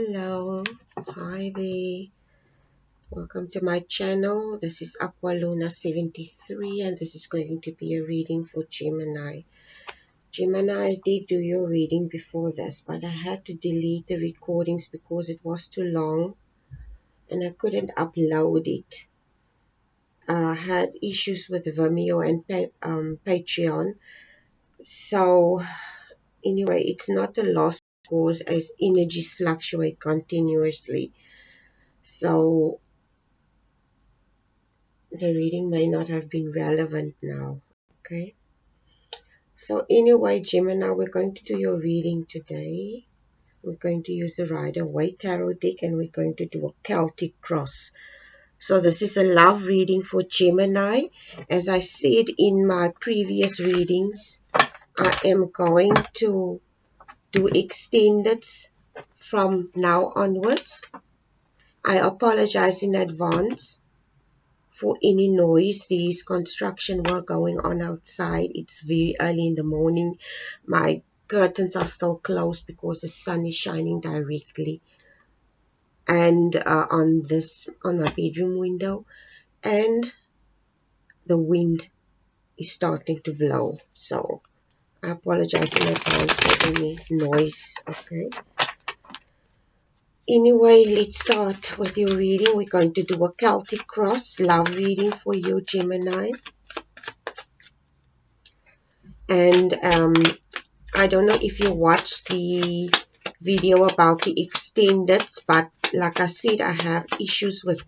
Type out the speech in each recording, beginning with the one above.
Hello, hi there. Welcome to my channel. This is Aqualuna73 and this is going to be a reading for Gemini. Gemini, I did do your reading before this, but I had to delete the recordings because it was too long and I couldn't upload it. I had issues with Vimeo and Patreon. So anyway, it's not a lost cause as energies fluctuate continuously. So the reading may not have been relevant now. Okay. So anyway, Gemini, we're going to do your reading today. We're going to use the Rider-Waite Tarot deck and we're going to do a Celtic Cross. So this is a love reading for Gemini. As I said in my previous readings, I am going to do extendeds from now onwards. I apologize in advance for any noise. There's construction work going on outside. It's very early in the morning. My curtains are still closed because the sun is shining directly and on my bedroom window, and the wind is starting to blow. So I apologize in advance for any noise. Okay. Anyway, let's start with your reading. We're going to do a Celtic Cross love reading for you, Gemini. And I don't know if you watched the video about the extendeds, but like I said, I have issues with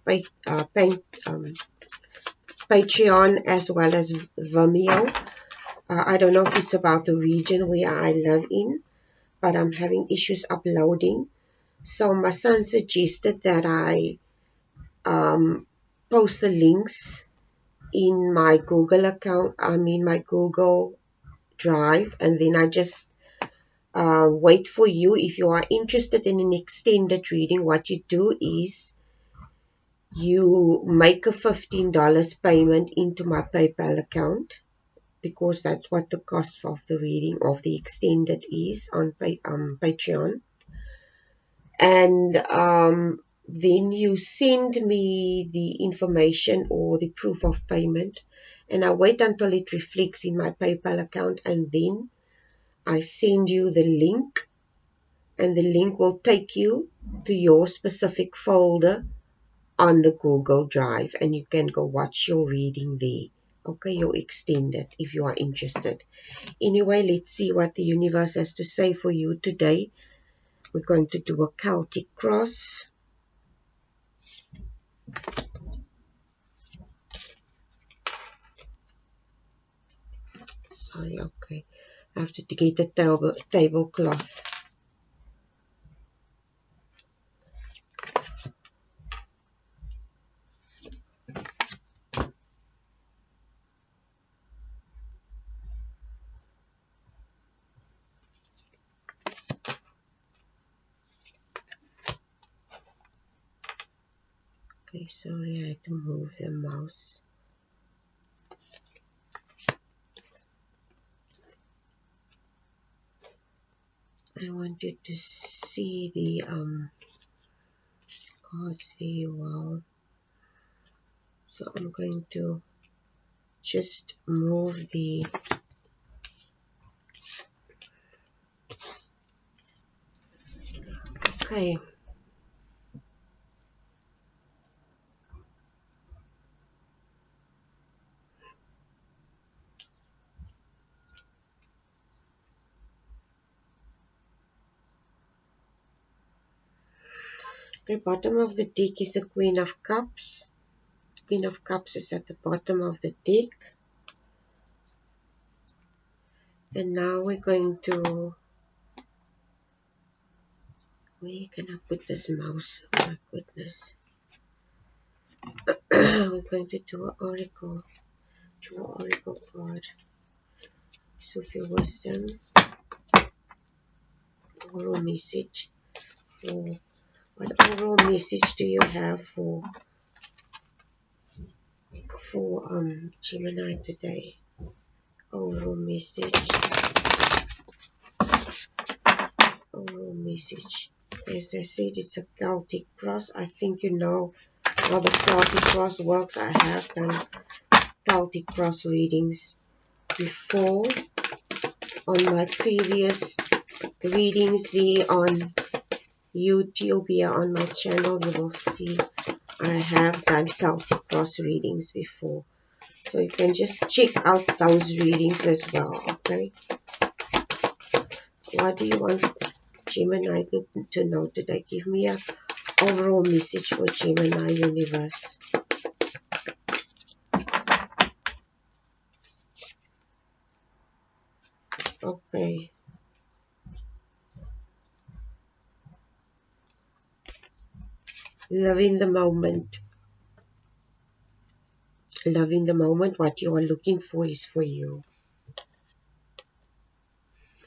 Patreon as well as Vimeo. I don't know if it's about the region where I live in, but I'm having issues uploading. So my son suggested that I post the links in my Google account, my Google Drive, and then I just wait for you. If you are interested in an extended reading, what you do is you make a $15 payment into my PayPal account, because that's what the cost of the reading of the extended is on Patreon. And then you send me the information or the proof of payment, and I wait until it reflects in my PayPal account, and then I send you the link, and the link will take you to your specific folder on the Google Drive, and you can go watch your reading there. Okay, your extended, if you are interested. Anyway, let's see what the universe has to say for you today. We're going to do a Celtic Cross. Sorry, okay. I have to get the tablecloth. Okay, sorry, I had to move the mouse. I want you to see the cards very well. So I'm going to just move the okay. The bottom of the deck is the Queen of Cups. Queen of Cups is at the bottom of the deck. And now we're going to, where can I put this mouse? Oh my goodness. We're going to do an oracle. Draw an oracle card. Of your wisdom. Oral message. What oral message do you have for Gemini today? Oral message. Oral message. As I said, it's a Celtic Cross. I think you know how the Celtic Cross works. I have done Celtic Cross readings before on my previous readings there on YouTube. Here on my channel, you will see I have done Celtic Cross readings before. So you can just check out those readings as well, okay? What do you want Gemini to know today? Give me a overall message for Gemini universe. Okay. Loving the moment. Loving the moment. What you are looking for is for you.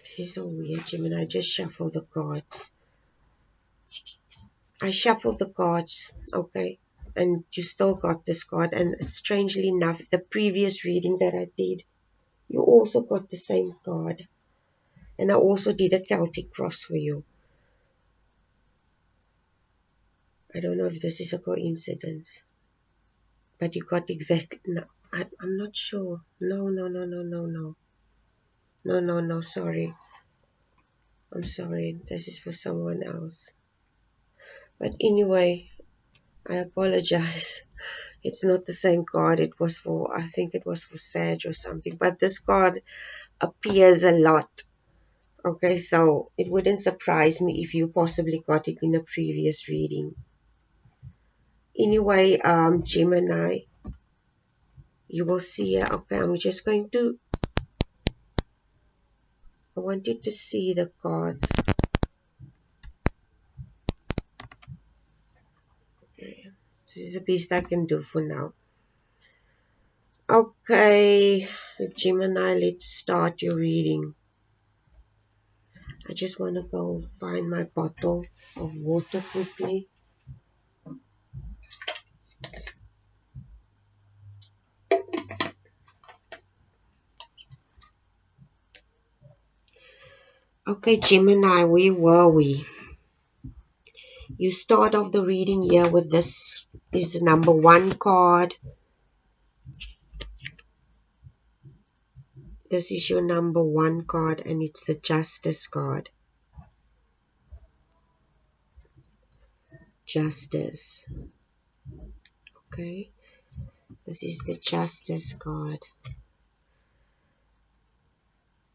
This is so weird, Gemini. I just shuffle the cards. I shuffle the cards, okay? And you still got this card. And strangely enough, the previous reading that I did, you also got the same card. And I also did a Celtic Cross for you. I don't know if this is a coincidence. But you got exactly... No, I'm not sure. No. No, sorry. I'm sorry. This is for someone else. But anyway, I apologize. It's not the same card. It was for... I think it was for Sag or something. But this card appears a lot. Okay, so it wouldn't surprise me if you possibly got it in a previous reading. Anyway, Gemini, you will see here. Okay, I'm just going to... I want you to see the cards. Okay, this is the best I can do for now. Okay, Gemini, let's start your reading. I just want to go find my bottle of water quickly. Okay, Gemini, where were we? You start off the reading here with this is the number 1 card. This is your number 1 card and it's the Justice card. Justice. Okay, this is the Justice card.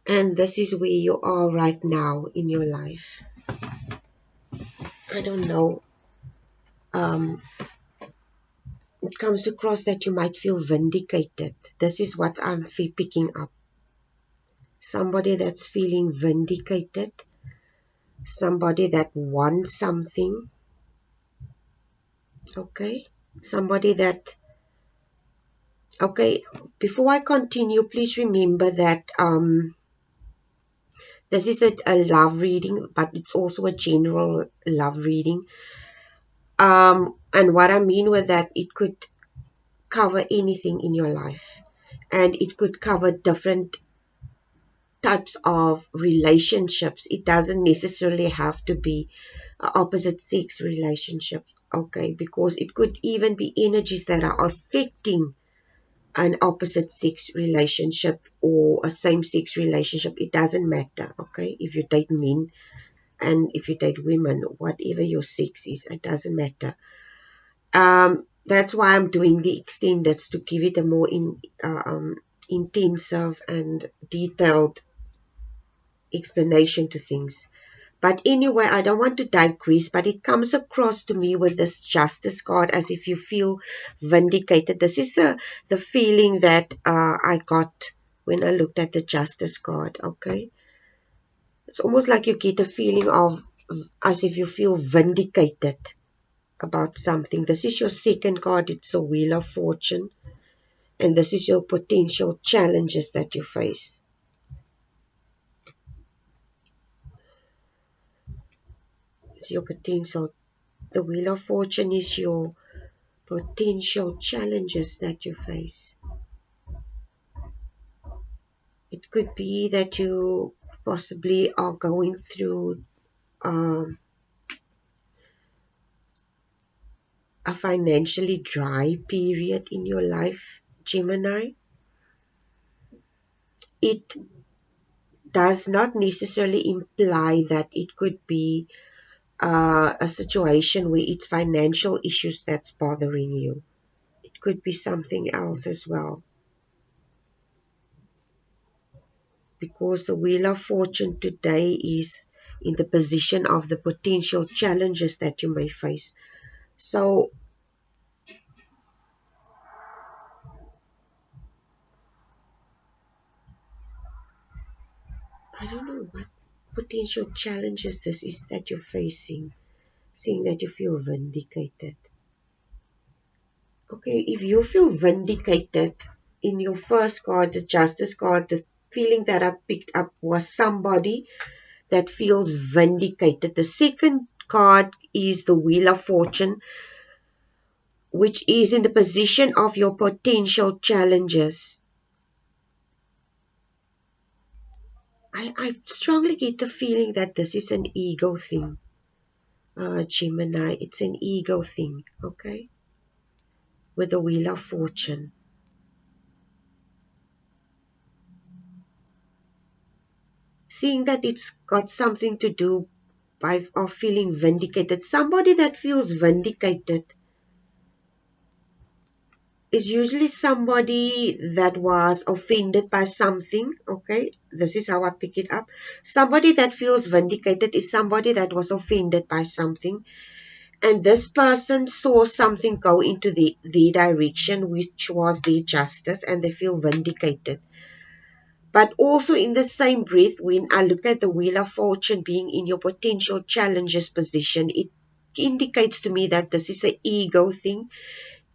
And this is where you are right now in your life. I don't know. It comes across that you might feel vindicated. This is what I'm picking up. Somebody that's feeling vindicated. Somebody that wants something. Okay. Somebody that... Okay. Before I continue, please remember that this is a love reading, but it's also a general love reading. And what I mean with that, it could cover anything in your life. And it could cover different types of relationships. It doesn't necessarily have to be opposite sex relationships, okay? Because it could even be energies that are affecting an opposite sex relationship or a same sex relationship. It doesn't matter, okay? If you date men and if you date women, whatever your sex is, it doesn't matter. That's why I'm doing the extended, to give it a more intensive and detailed explanation to things. But anyway, I don't want to digress, but it comes across to me with this Justice card as if you feel vindicated. This is the feeling that I got when I looked at the Justice card, okay? It's almost like you get a feeling of as if you feel vindicated about something. This is your second card. It's a Wheel of Fortune. And this is your potential challenges that you face. It's your potential. The Wheel of Fortune is your potential challenges that you face. It could be that you possibly are going through a financially dry period in your life, Gemini. It does not necessarily imply that it could be a situation where it's financial issues that's bothering you. It could be something else as well. Because the Wheel of Fortune today is in the position of the potential challenges that you may face. So, I don't know what potential challenges this is that you're facing, seeing that you feel vindicated. Okay, if you feel vindicated in your first card, the Justice card, the feeling that I picked up was somebody that feels vindicated. The second card is the Wheel of Fortune, which is in the position of your potential challenges. I strongly get the feeling that this is an ego thing, Gemini. It's an ego thing, okay? With the Wheel of Fortune. Seeing that it's got something to do of feeling vindicated. Somebody that feels vindicated is usually somebody that was offended by something, okay? This is how I pick it up. Somebody that feels vindicated is somebody that was offended by something, and this person saw something go into the direction which was their justice, and they feel vindicated. But also in the same breath, when I look at the Wheel of Fortune being in your potential challenges position, it indicates to me that this is an ego thing.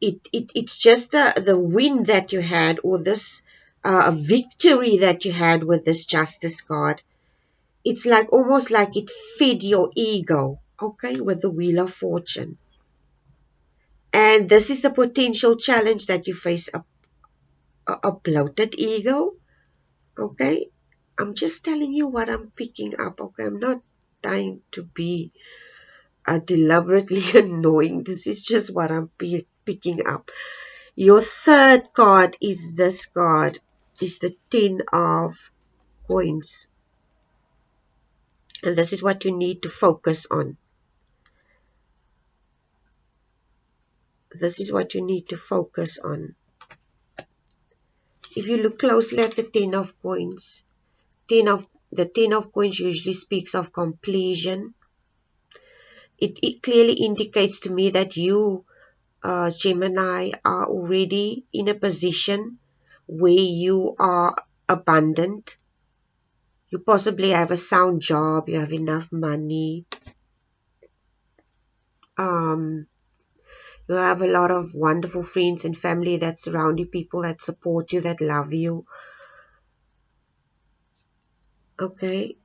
It's just the win that you had, or this victory that you had with this Justice card. It's like almost like it fed your ego, okay, with the Wheel of Fortune. And this is the potential challenge that you face, a bloated ego, okay? I'm just telling you what I'm picking up, okay? I'm not trying to be deliberately annoying. This is just what I'm picking up. Your third card is this card, is the Ten of Coins. And this is what you need to focus on. This is what you need to focus on. If you look closely at the Ten of Coins, the Ten of Coins usually speaks of completion. It clearly indicates to me that you, Gemini, are already in a position where you are abundant. You possibly have a sound job, you have enough money, um, you have a lot of wonderful friends and family that surround you, people that support you, that love you. Okay.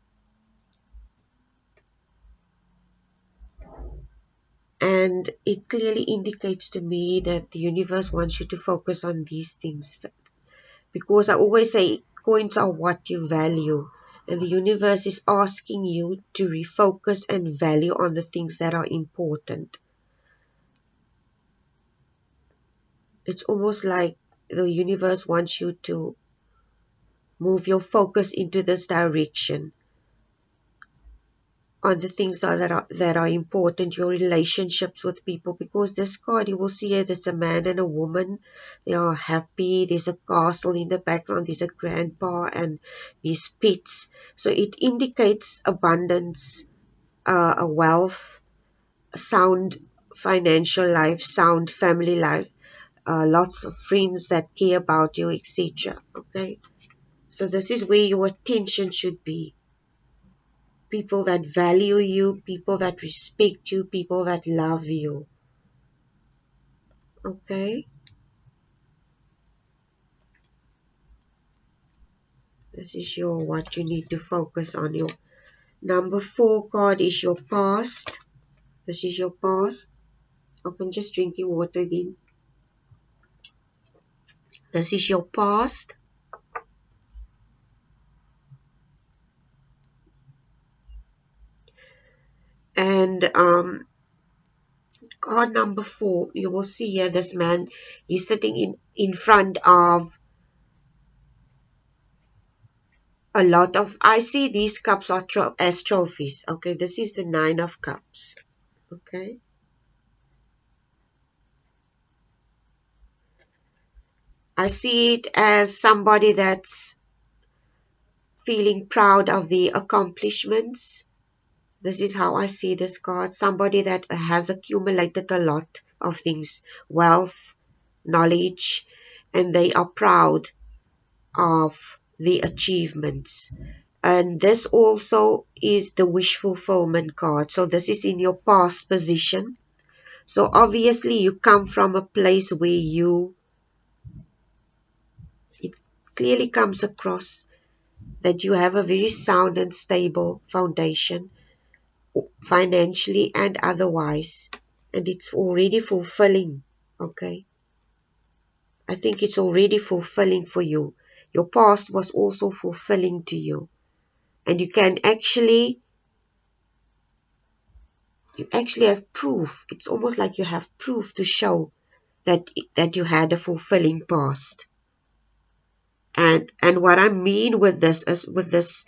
And it clearly indicates to me that the universe wants you to focus on these things. Because I always say coins are what you value. And the universe is asking you to refocus and value on the things that are important. It's almost like the universe wants you to move your focus into this direction, on the things that are important, your relationships with people. Because this card, you will see here, there's a man and a woman. They are happy. There's a castle in the background. There's a grandpa and these pets. So it indicates abundance, a wealth, a sound financial life, sound family life, lots of friends that care about you, etc. Okay, so this is where your attention should be. People that value you, people that respect you, people that love you. Okay, this is your what you need to focus on. Your number 4 card is your past. This is your past. I'm just drinking water again. This is your past. And card number 4, you will see here this man, he's sitting in front of a lot of, I see these cups are as trophies. Okay, this is the 9 of cups. Okay. I see it as somebody that's feeling proud of the accomplishments. This is how I see this card. Somebody that has accumulated a lot of things, wealth, knowledge, and they are proud of the achievements. And this also is the wish fulfillment card. So this is in your past position. So obviously you come from a place where it clearly comes across that you have a very sound and stable foundation, financially and otherwise. And it's already fulfilling. Okay. I think it's already fulfilling for you. Your past was also fulfilling to you. And you actually have proof. It's almost like you have proof to show that you had a fulfilling past. And what I mean with this is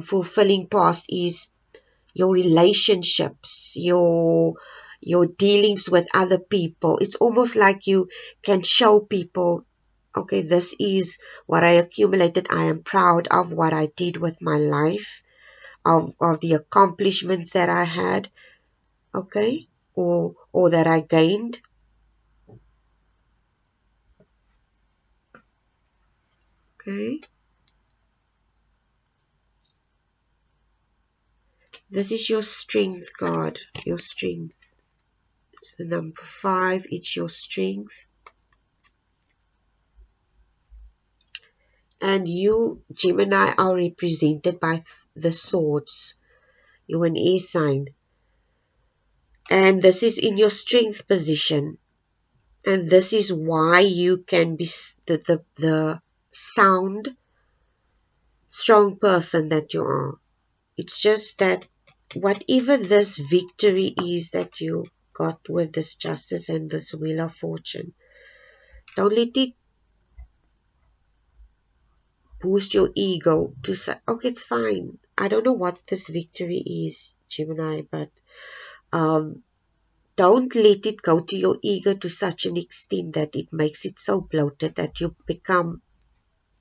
fulfilling past is your relationships, your dealings with other people. It's almost like you can show people, okay, this is what I accumulated. I am proud of what I did with my life, of the accomplishments that I had, okay, or that I gained. Okay. This is your strength card, your strength. It's the number 5, it's your strength. And you, Gemini, are represented by the swords. You're an air sign. And this is in your strength position. And this is why you can be the sound, strong person that you are. It's just that whatever this victory is that you got with this justice and this wheel of fortune, don't let it boost your ego to say, okay, it's fine. I don't know what this victory is, Gemini, but don't let it go to your ego to such an extent that it makes it so bloated that you become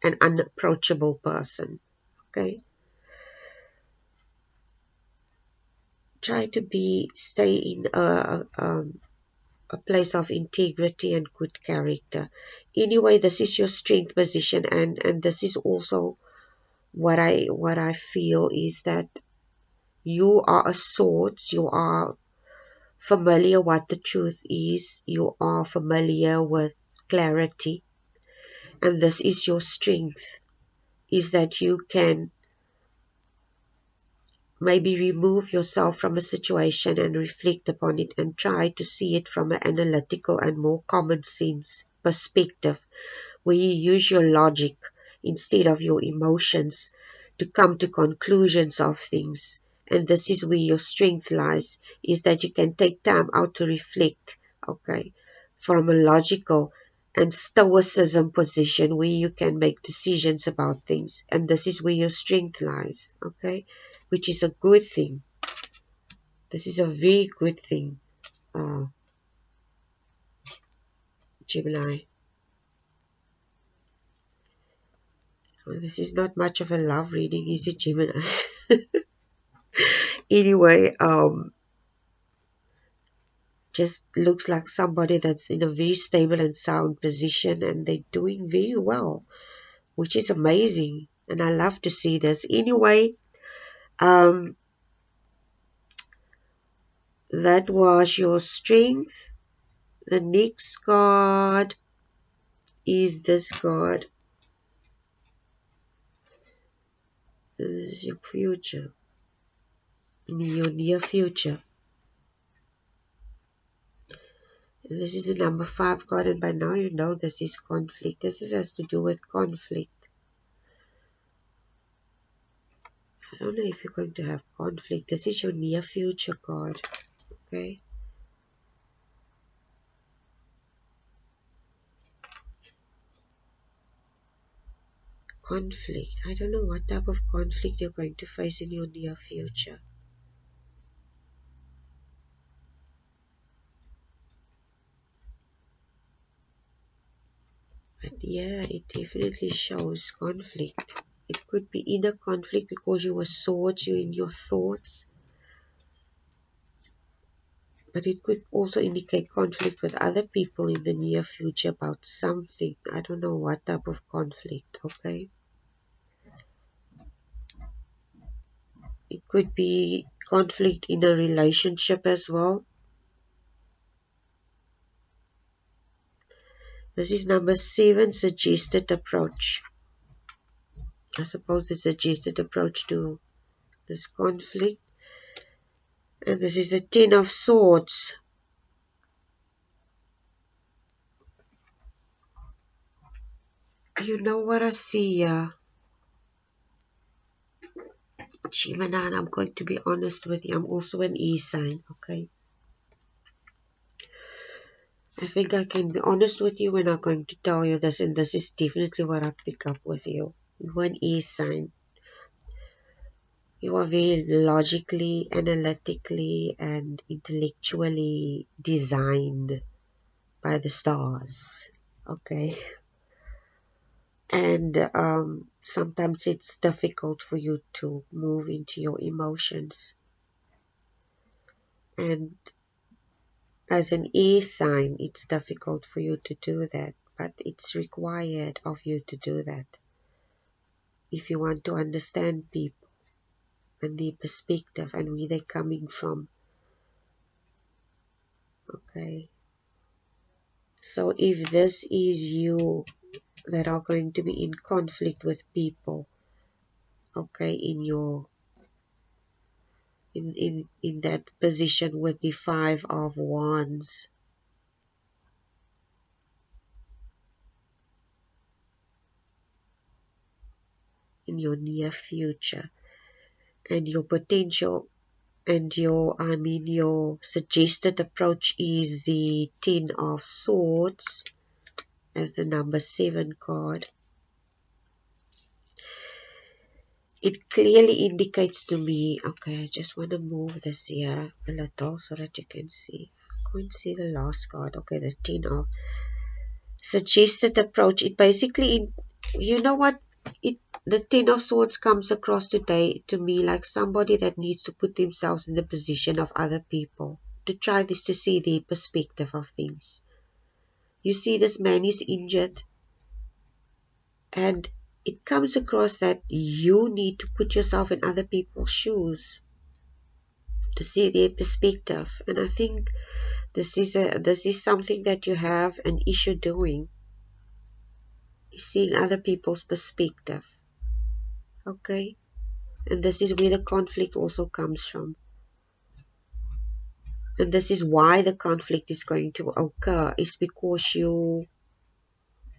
an unapproachable person. Okay? Try to stay in a place of integrity and good character. Anyway, this is your strength position, and this is also what I feel is that you are a swords. You are familiar what the truth is. You are familiar with clarity, and this is your strength, is that you can maybe remove yourself from a situation and reflect upon it and try to see it from an analytical and more common sense perspective, where you use your logic instead of your emotions to come to conclusions of things. And this is where your strength lies, is that you can take time out to reflect, okay, from a logical and stoicism position where you can make decisions about things. And this is where your strength lies, okay, which is a good thing. This is a very good thing, Gemini. Well, this is not much of a love reading, is it, Gemini? Anyway, just looks like somebody that's in a very stable and sound position, and they're doing very well, which is amazing, and I love to see this. Anyway, that was your strength. The next card is this card. This is your future, in your near future. And this is the number 5 card, and by now you know this is conflict. This has to do with conflict. I don't know if you're going to have conflict. This is your near future card. Okay. conflict. I don't know what type of conflict you're going to face in your near future. But yeah, it definitely shows conflict. It could be inner conflict because you were swords, you in your thoughts. But it could also indicate conflict with other people in the near future about something. I don't know what type of conflict, okay? It could be conflict in a relationship as well. This is number 7, suggested approach. I suppose it's a suggested approach to this conflict. And this is the 10 of Swords. You know what I see here? Gemini, and I'm going to be honest with you. I'm also an E sign, okay? I think I can be honest with you when I'm going to tell you this, and this is definitely what I pick up with you. You're an E sign. You are very logically, analytically, and intellectually designed by the stars, okay? And sometimes it's difficult for you to move into your emotions. And as an air sign, it's difficult for you to do that, but it's required of you to do that if you want to understand people and their perspective and where they're coming from. Okay, so if this is you that are going to be in conflict with people, okay, in that position with the 5 of Wands, in your near future, and your potential and your suggested approach is the 10 of Swords as the number 7 card. It clearly indicates to me, okay, I just want to move this here a little so that you can see. I can't see the last card. Okay, the 10 of suggested approach. It basically, you know what, the 10 of Swords comes across today to me like somebody that needs to put themselves in the position of other people to try this, to see the perspective of things. You see, this man is injured, and it comes across that you need to put yourself in other people's shoes to see their perspective. And I think this is something that you have an issue doing, seeing other people's perspective. Okay, and this is where the conflict also comes from, and this is why the conflict is going to occur, is because you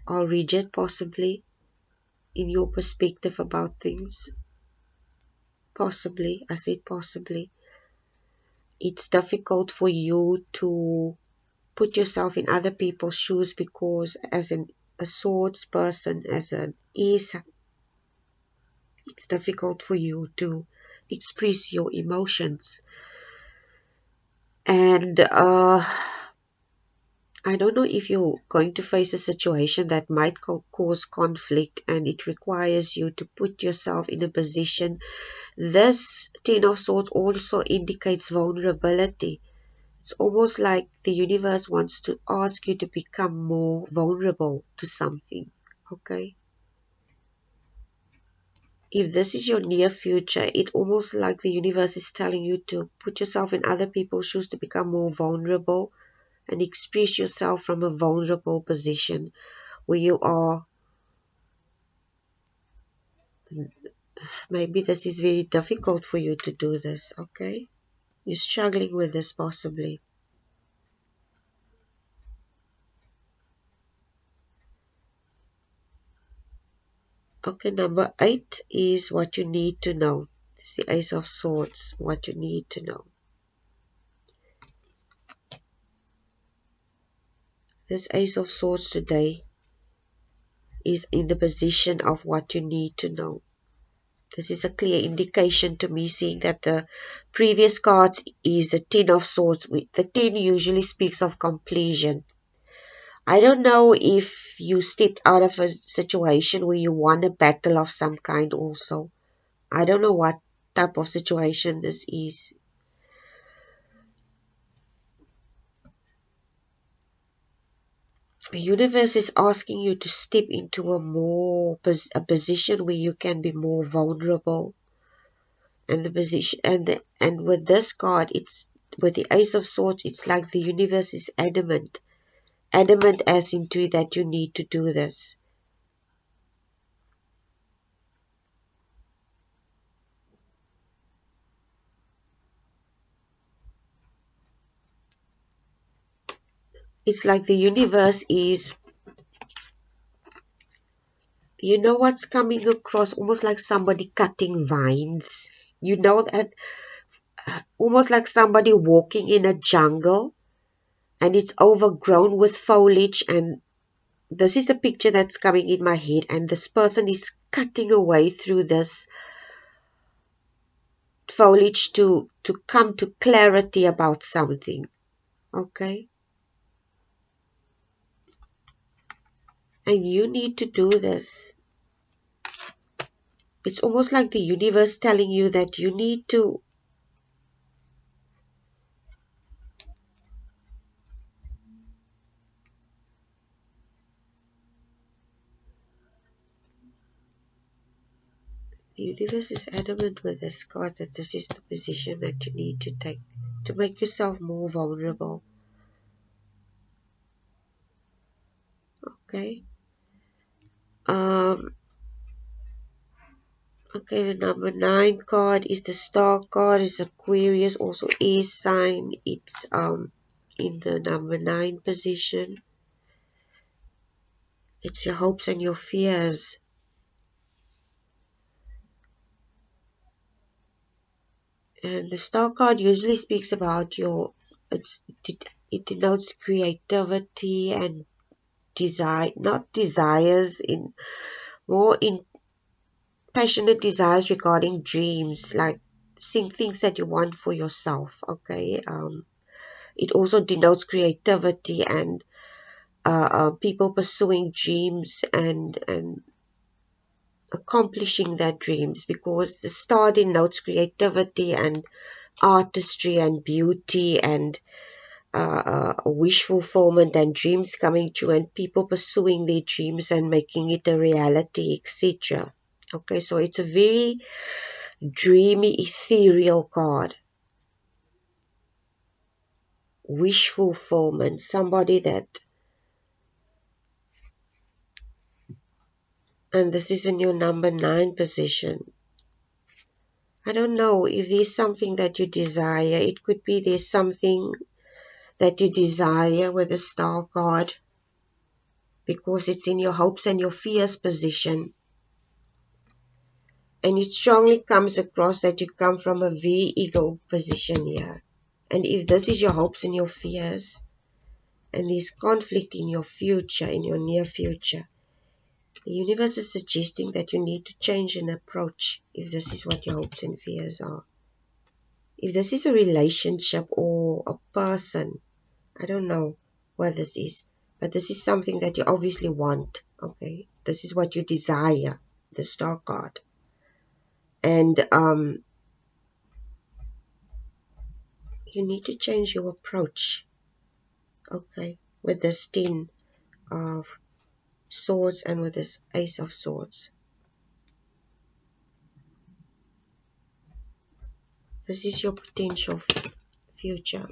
are rigid, possibly, in your perspective about things. Possibly, I said possibly. It's difficult for you to put yourself in other people's shoes because as a swords person, as an ace, it's difficult for you to express your emotions. And I don't know if you're going to face a situation that might cause conflict, and it requires you to put yourself in a position. This 10 of Swords also indicates vulnerability. It's almost like the universe wants to ask you to become more vulnerable to something. Okay? If this is your near future, it's almost like the universe is telling you to put yourself in other people's shoes to become more vulnerable and express yourself from a vulnerable position where you are. Maybe this is very difficult for you to do this, okay? You're struggling with this possibly. Okay, number 8 is what you need to know. It's the Ace of Swords, what you need to know. This Ace of Swords today is in the position of what you need to know. This is a clear indication to me, seeing that the previous cards is the Ten of Swords. The 10 usually speaks of completion. I don't know if you stepped out of a situation where you won a battle of some kind also. I don't know what type of situation this is. The universe is asking you to step into a position where you can be more vulnerable. And the position and with this card, it's with the Ace of Swords, it's like the universe is adamant as into that you need to do this. It's like the universe is, you know what's coming across, almost like somebody cutting vines. You know that, almost like somebody walking in a jungle and it's overgrown with foliage, and this is a picture that's coming in my head, and this person is cutting away through this foliage to come to clarity about something. Okay, and you need to do this. It's almost like the universe telling you that you need to, the universe is adamant with this card that this is the position that you need to take to make yourself more vulnerable. Okay. Um, okay, the number 9 card is the Star card. It's Aquarius, also air sign. It's in the number 9 position. It's your hopes and your fears. And the Star card usually speaks about it denotes creativity and desire, not desires, in more in passionate desires regarding dreams, like seeing things that you want for yourself. Okay. It also denotes creativity and people pursuing dreams and accomplishing their dreams, because the star denotes creativity and artistry and beauty and wish fulfillment and dreams coming true and people pursuing their dreams and making it a reality, etc. Okay, so it's a very dreamy, ethereal card. Wish fulfillment, somebody that, and this is in your number 9 position. I don't know if there's something that you desire. It could be there's something that you desire with the Star card, because it's in your hopes and your fears position. And it strongly comes across that you come from a very ego position here. And if this is your hopes and your fears, and there's conflict in your future, in your near future, the universe is suggesting that you need to change an approach if this is what your hopes and fears are. If this is a relationship or a person, I don't know what this is, but this is something that you obviously want. Okay, this is what you desire, the Star card. And you need to change your approach. Okay, with this 10 of Swords and with this Ace of Swords. This is your potential future.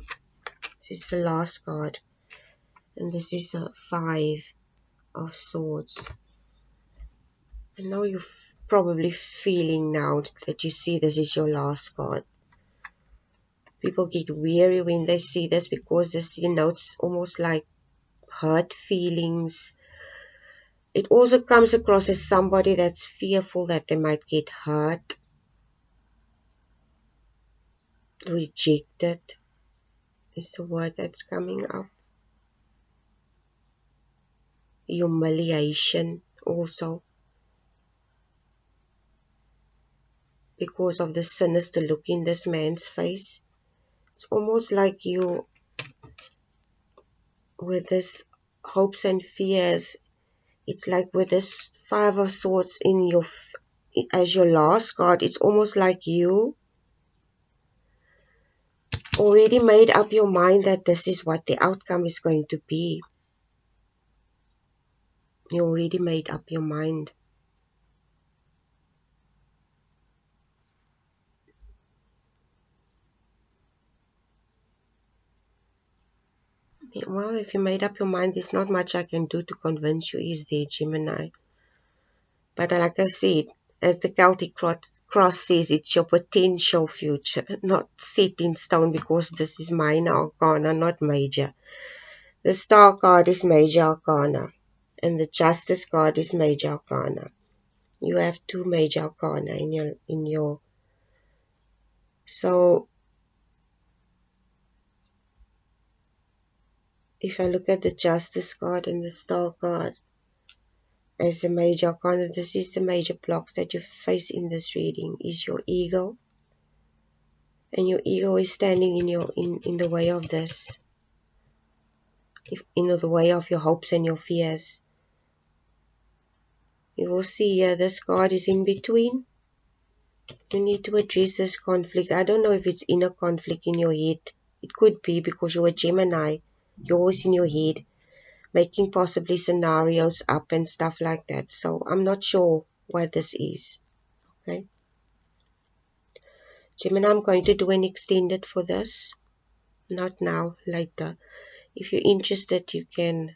This is the last card. And this is a 5 of Swords. I know you're probably feeling now that you see this is your last card. People get weary when they see this, because this, it's almost like hurt feelings. It also comes across as somebody that's fearful that they might get hurt, rejected is the word that's coming up. humiliation also, because of the sinister look in this man's face. It's almost like you, with this hopes and fears, it's like with this Five of Swords in your, as your last card, it's almost like you already made up your mind that this is what the outcome is going to be. You already made up your mind. Well, if you made up your mind, there's not much I can do to convince you, is there, Gemini? But like I said, as the Celtic Cross says, it's your potential future, not set in stone, because this is minor arcana, not major. The Star card is major arcana, and the Justice card is major arcana. You have two major arcana in your. So if I look at the Justice card and the Star card as a major arcana, this is the major blocks that you face in this reading, is your ego. And your ego is standing in the way of this, in the way of your hopes and your fears. You will see here, this card is in between. You need to address this conflict. I don't know if it's inner conflict in your head. It could be, because you're a Gemini. You're always in your head, making possibly scenarios up and stuff like that. So I'm not sure what this is. Okay, Gemini, I'm going to do an extended for this. Not now, later. If you're interested, you can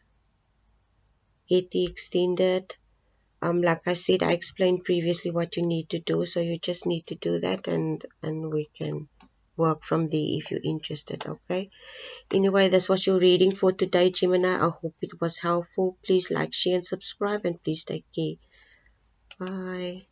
get the extended. Like I said, I explained previously what you need to do, so you just need to do that, and we can work from there if you're interested. Okay, anyway, this was your reading for today, Gemini. I hope it was helpful. Please like, share and subscribe, and please take care. Bye.